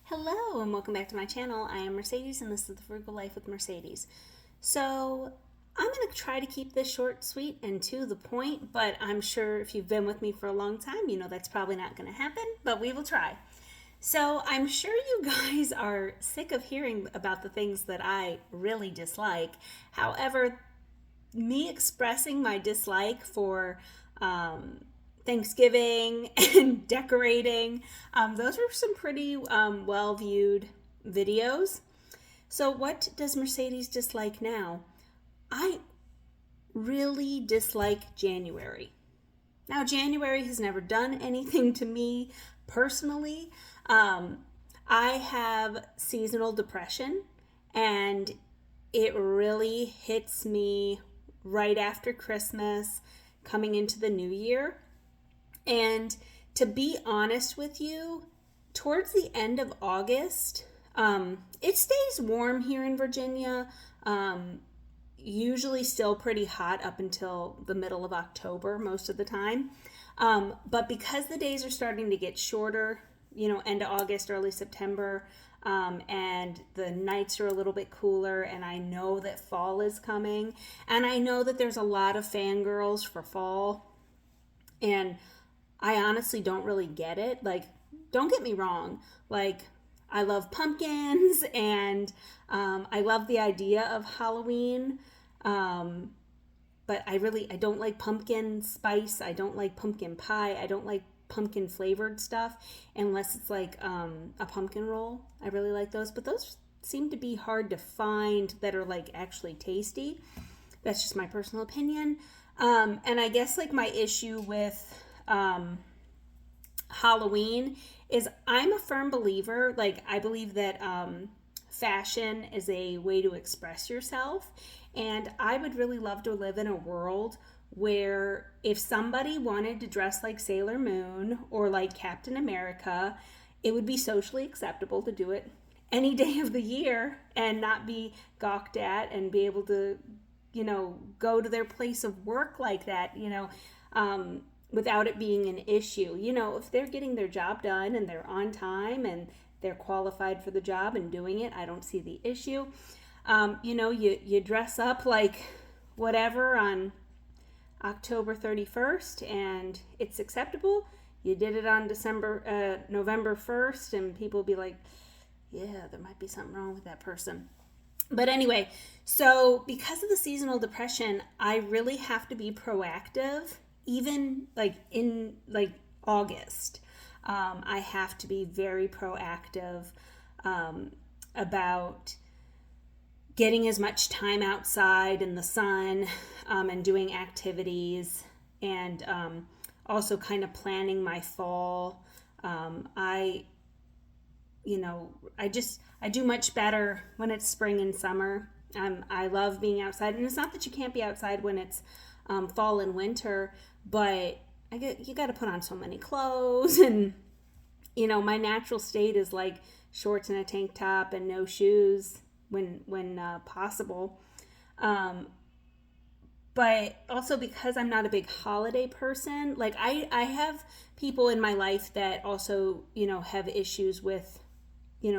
Hello and welcome back to my channel. I am Mercedes and this is the Frugal Life with Mercedes. So I'm going to try to keep this short, sweet, and to the point, but I'm sure if you've been with me for a long time, you know that's probably not going to happen, but we will try. So I'm sure you guys are sick of hearing about the things that I really dislike. However, me expressing my dislike for Thanksgiving and decorating, those were some pretty well viewed videos. So, what does Mercedes dislike now? I really dislike January. Now, January has never done anything to me personally. I have seasonal depression, and it really hits me right after Christmas, coming into the new year. And to be honest with you, towards the end of August, it stays warm here in Virginia. Usually still pretty hot up until the middle of October most of the time. But because the days are starting to get shorter, end of August, early September, and the nights are a little bit cooler, and I know that fall is coming, and I know that there's a lot of fangirls for fall, and I honestly don't really get it. Like, don't get me wrong. Like, I love pumpkins and I love the idea of Halloween. But I don't like pumpkin spice. I don't like pumpkin pie. I don't like pumpkin flavored stuff unless it's like a pumpkin roll. I really like those. But those seem to be hard to find that are like actually tasty. That's just my personal opinion. And I guess like my issue with Halloween is I'm a firm believer, like I believe that fashion is a way to express yourself, and I would really love to live in a world where if somebody wanted to dress like Sailor Moon or like Captain America, it would be socially acceptable to do it any day of the year and not be gawked at and be able to, go to their place of work like that, without it being an issue. If they're getting their job done and they're on time and they're qualified for the job and doing it, I don't see the issue. You dress up like whatever on October 31st and it's acceptable. You did it on November 1st and people be like, yeah, there might be something wrong with that person. But anyway, so because of the seasonal depression, I really have to be proactive. Even like in like August, I have to be very proactive about getting as much time outside in the sun and doing activities, and also kind of planning my fall. I do much better when it's spring and summer. I love being outside, and it's not that you can't be outside when it's fall and winter, but you got to put on so many clothes, and my natural state is like shorts and a tank top and no shoes when possible. But also because I'm not a big holiday person, like I have people in my life that also have issues with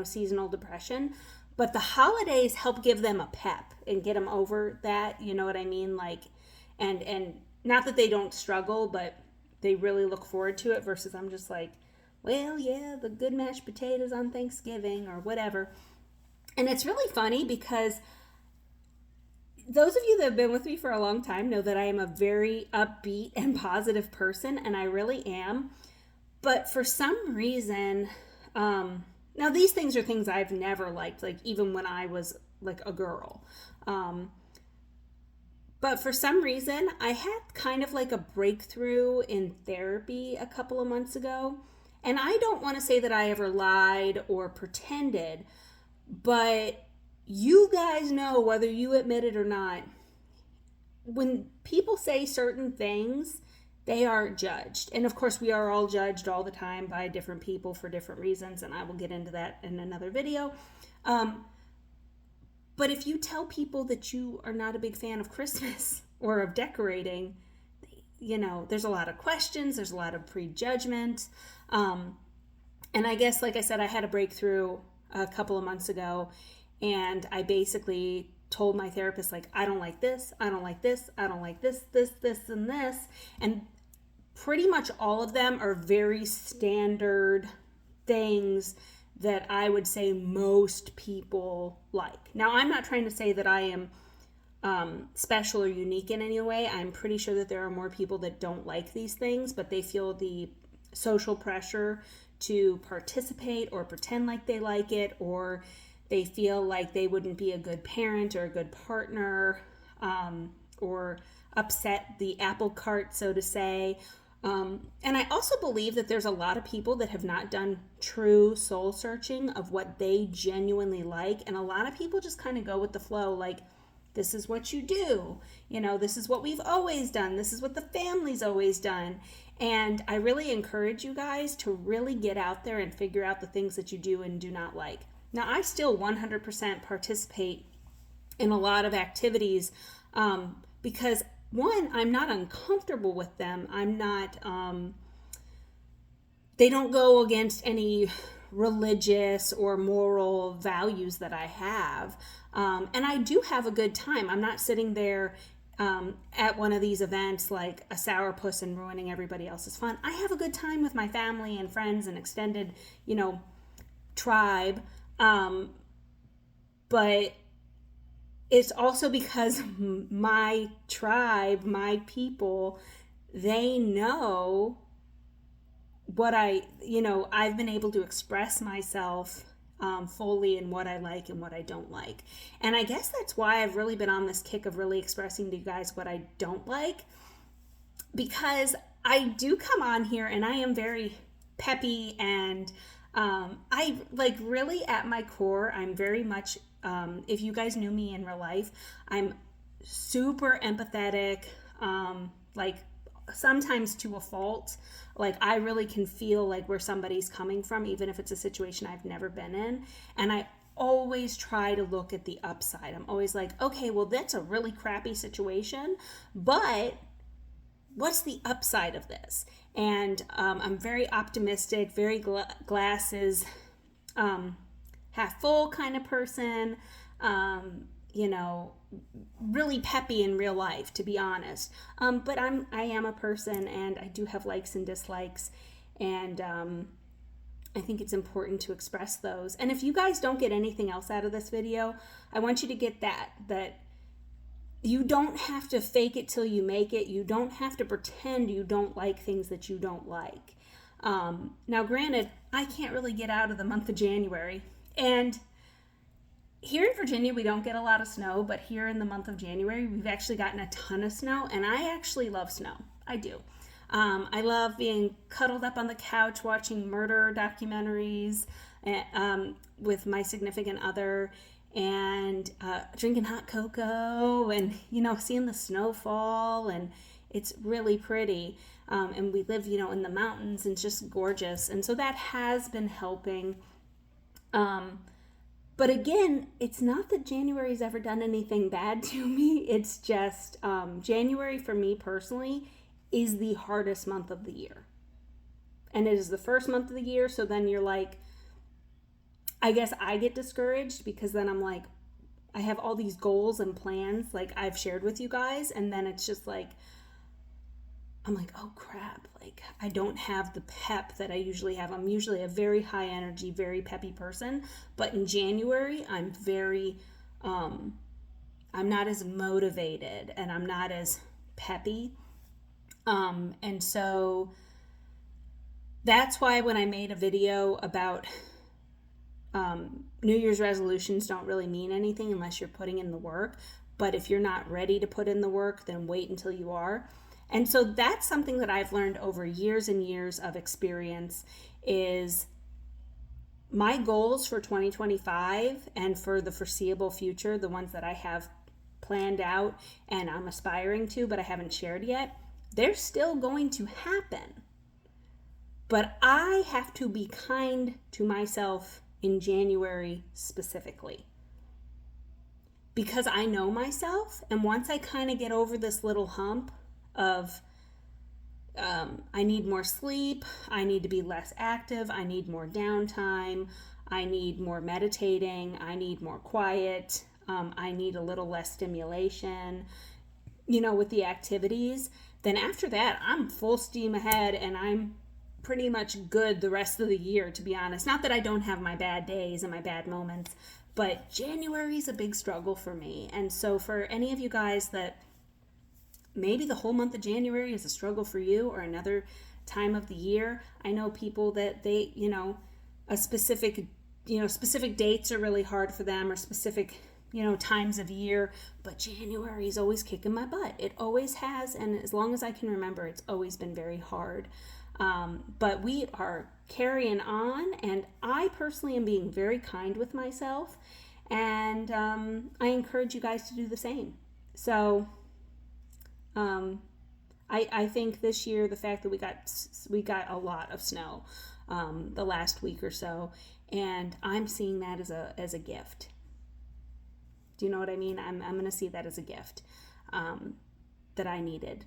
seasonal depression, but the holidays help give them a pep and get them over that. You know what I mean? Like, and not that they don't struggle, but they really look forward to it versus I'm just like, well, yeah, the good mashed potatoes on Thanksgiving or whatever. And it's really funny because those of you that have been with me for a long time know that I am a very upbeat and positive person, and I really am. But for some reason, now these things are things I've never liked, like even when I was like a girl. But for some reason, I had kind of like a breakthrough in therapy a couple of months ago. And I don't want to say that I ever lied or pretended, but you guys know, whether you admit it or not, when people say certain things, they are judged. And of course, we are all judged all the time by different people for different reasons, and I will get into that in another video. But if you tell people that you are not a big fan of Christmas or of decorating, there's a lot of questions, there's a lot of prejudgment. And I guess, like I said, I had a breakthrough a couple of months ago, and I basically told my therapist, like, I don't like this, I don't like this, I don't like this, and this. And pretty much all of them are very standard things that I would say most people like. Now, I'm not trying to say that I am special or unique in any way. I'm pretty sure that there are more people that don't like these things, but they feel the social pressure to participate or pretend like they like it, or they feel like they wouldn't be a good parent or a good partner, or upset the apple cart, so to say. And I also believe that there's a lot of people that have not done true soul searching of what they genuinely like. And a lot of people just kind of go with the flow, like, this is what you do. This is what we've always done. This is what the family's always done. And I really encourage you guys to really get out there and figure out the things that you do and do not like. Now, I still 100% participate in a lot of activities because, one, I'm not uncomfortable with them. I'm not, they don't go against any religious or moral values that I have. And I do have a good time. I'm not sitting there at one of these events like a sourpuss and ruining everybody else's fun. I have a good time with my family and friends and extended, tribe. But it's also because my tribe, my people, they know what I've been able to express myself fully in what I like and what I don't like. And I guess that's why I've really been on this kick of really expressing to you guys what I don't like, because I do come on here and I am very peppy, and I really at my core, I'm very much, if you guys knew me in real life, I'm super empathetic, sometimes to a fault. I really can feel like where somebody's coming from, even if it's a situation I've never been in. And I always try to look at the upside. I'm always like, okay, well, that's a really crappy situation, but what's the upside of this? And I'm very optimistic, very glasses half full kind of person. Really peppy in real life, to be honest. But I am a person, and I do have likes and dislikes, and I think it's important to express those. And if you guys don't get anything else out of this video, I want you to get that you don't have to fake it till you make it. You don't have to pretend you don't like things that you don't like. Now, granted, I can't really get out of the month of January, and here in Virginia, we don't get a lot of snow, but here in the month of January, we've actually gotten a ton of snow, and I actually love snow. I do. I love being cuddled up on the couch watching murder documentaries with my significant other, and drinking hot cocoa, and seeing the snow fall, and it's really pretty. And we live in the mountains, and it's just gorgeous, and so that has been helping. But again, it's not that January's ever done anything bad to me. It's just January for me personally is the hardest month of the year. And it is the first month of the year, so then you're like, I guess I get discouraged because then I'm like, I have all these goals and plans like I've shared with you guys, and then it's just like, I'm like, oh crap, I don't have the pep that I usually have. I'm usually a very high energy, very peppy person, but in January, I'm very, I'm not as motivated, and I'm not as peppy. And so that's why when I made a video about New Year's resolutions don't really mean anything unless you're putting in the work. But if you're not ready to put in the work, then wait until you are. And so that's something that I've learned over years and years of experience is my goals for 2025 and for the foreseeable future, the ones that I have planned out and I'm aspiring to, but I haven't shared yet, they're still going to happen. But I have to be kind to myself in January specifically. Because I know myself, and once I kind of get over this little hump of I need more sleep. I need to be less active. I need more downtime. I need more meditating. I need more quiet. I need a little less stimulation, with the activities. Then after that, I'm full steam ahead and I'm pretty much good the rest of the year, to be honest. Not that I don't have my bad days and my bad moments, but January is a big struggle for me. And so for any of you guys that maybe the whole month of January is a struggle for you, or another time of the year, I know people that they, a specific, specific dates are really hard for them, or specific, times of year, but January is always kicking my butt. It always has, and as long as I can remember, it's always been very hard. But we are carrying on, and I personally am being very kind with myself, and I encourage you guys to do the same. So I think this year, the fact that we got a lot of snow the last week or so, and I'm seeing that as a gift. Do you know what I mean? I'm going to see that as a gift that I needed,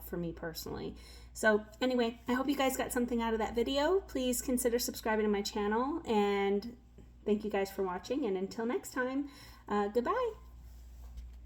for me personally. So anyway, I hope you guys got something out of that video. Please consider subscribing to my channel, and thank you guys for watching. And until next time, goodbye.